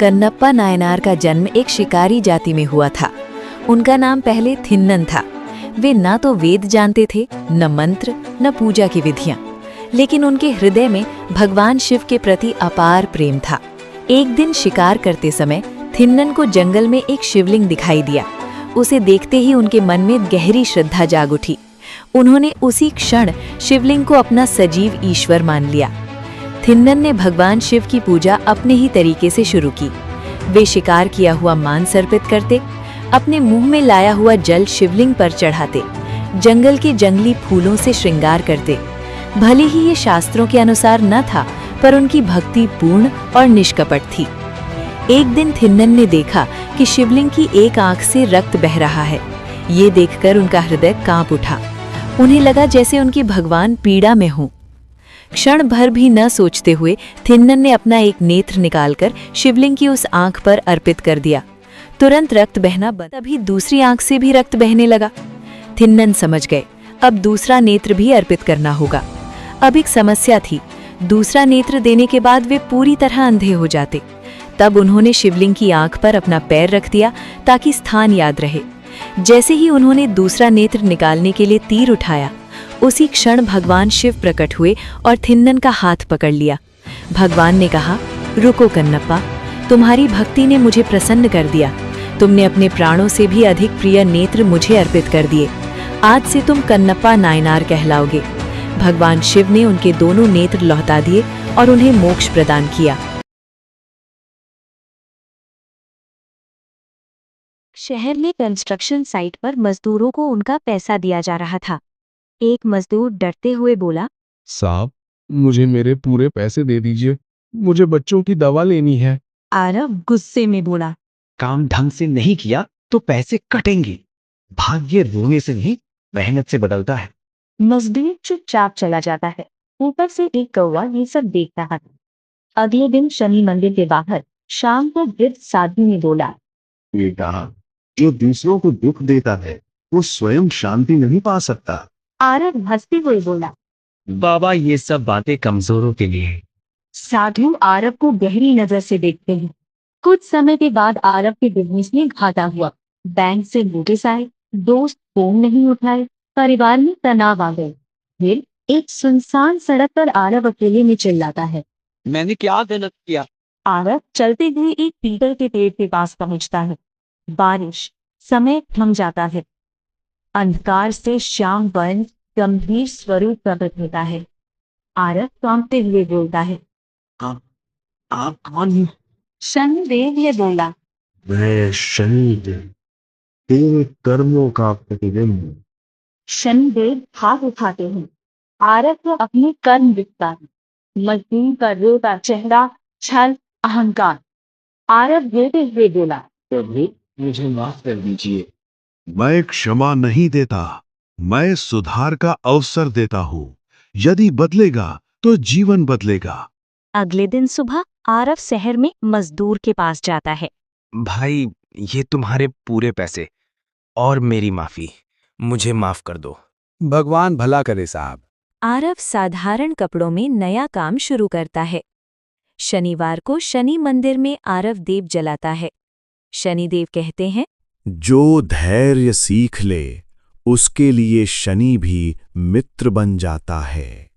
कन्नप्पा नायनार का जन्म एक शिकारी जाति में हुआ था। उनका नाम पहले थिन्नन था। वे ना तो वेद जानते थे, न मंत्र, न पूजा की विधियां, लेकिन उनके हृदय में भगवान शिव के प्रति अपार प्रेम था। एक दिन शिकार करते समय थिन्नन को जंगल में एक शिवलिंग दिखाई दिया। उसे देखते ही उनके मन में गहरी श्रद्धा जाग उठी। उन्होंने उसी क्षण शिवलिंग को अपना सजीव ईश्वर मान लिया। थिन्नन ने भगवान शिव की पूजा अपने ही तरीके से शुरू की। वे शिकार किया हुआ मांस अर्पित करते, अपने मुंह में लाया हुआ जल शिवलिंग पर चढ़ाते, जंगल के जंगली फूलों से श्रृंगार करते। भले ही ये शास्त्रों के अनुसार न था, पर उनकी भक्ति पूर्ण और निष्कपट थी। एक दिन थिन्नन ने देखा कि शिवलिंग की एक आंख से रक्त बह रहा है। ये देखकर उनका हृदय कांप उठा। उन्हें लगा जैसे उनके भगवान पीड़ा में हों। क्षण भर भी न सोचते हुए थिन्नन ने अपना एक नेत्र निकालकर शिवलिंग की उस आंख पर अर्पित कर दिया। तुरंत रक्त बहना बंद। तभी दूसरी आंख से भी रक्त बहने लगा। थिन्नन समझ गए, अब दूसरा नेत्र भी अर्पित करना होगा। अब एक समस्या थी, दूसरा नेत्र देने के बाद वे पूरी तरह अंधे हो जाते। तब उन्होंने शिवलिंग की आंख पर अपना पैर रख दिया ताकि स्थान याद रहे। जैसे ही उन्होंने दूसरा नेत्र निकालने के लिए तीर उठाया, उसी क्षण भगवान शिव प्रकट हुए और थिन्नन का हाथ पकड़ लिया। भगवान ने कहा, रुको कन्नप्पा, तुम्हारी भक्ति ने मुझे प्रसन्न कर दिया। तुमने अपने प्राणों से भी अधिक प्रिय नेत्र मुझे अर्पित कर दिए। आज से तुम कन्नप्पा नायनार कहलाओगे। भगवान शिव ने उनके दोनों नेत्र लौटा दिए और उन्हें मोक्ष प्रदान किया। शहर में कंस्ट्रक्शन साइट पर मजदूरों को उनका पैसा दिया जा रहा था। एक मजदूर डरते हुए बोला, साहब, मुझे मेरे पूरे पैसे दे दीजिए, मुझे बच्चों की दवा लेनी है। आरव गुस्से में बोला, काम ढंग से नहीं किया तो पैसे कटेंगे। भाग्य रोने से नहीं, मेहनत से बदलता है। मजदूर चुपचाप चला जाता है। ऊपर से एक कौवा ये सब देख रहा था। अगले दिन शनि मंदिर के बाहर शाम को वृद्ध साधु ने बोला, बेटा, जो दूसरों को दुख देता है वो स्वयं शांति नहीं पा सकता। आरव हंसते हुए बोला, बाबा, ये सब बातें कमजोरों के लिए है। साधु आरव को गहरी नजर से देखते हैं। कुछ समय के बाद आरव के बिजनेस में घाटा हुआ। बैंक से नोटिस आए, दोस्त फोन नहीं उठाए, परिवार में तनाव आ गए। फिर एक सुनसान सड़क पर आरव अकेले में चिल्लाता है, मैंने क्या गलत किया? आरव चलते हुए एक पीपल के पेड़ के पास पहुंचता है। बारिश, समय थम जाता है। अंधकार से श्याम वर्ण गंभीर स्वरूप प्रकट होता है। आरव कांपते हुए बोलता है, आप कौन हैं? शनिदेव ये बोला। मैं शनिदेव, तेरे कर्मों का प्रतिबिंब। शनिदेव हाथ उठाते हैं। आरव को अपने कर्म दिखता है। मजदूर का रोता चेहरा, छल, अहंकार। आरव रोते हुए बोला, प्रभु, मुझे माफ कर दीजिए। मैं क्षमा नहीं देता, मैं सुधार का अवसर देता हूँ। यदि बदलेगा तो जीवन बदलेगा। अगले दिन सुबह आरव शहर में मजदूर के पास जाता है। भाई, ये तुम्हारे पूरे पैसे और मेरी माफी, मुझे माफ कर दो। भगवान भला करे साहब। आरव साधारण कपड़ों में नया काम शुरू करता है। शनिवार को शनि मंदिर में आरव दीप जलाता है। शनिदेव कहते हैं, जो धैर्य सीख ले उसके लिए शनि भी मित्र बन जाता है।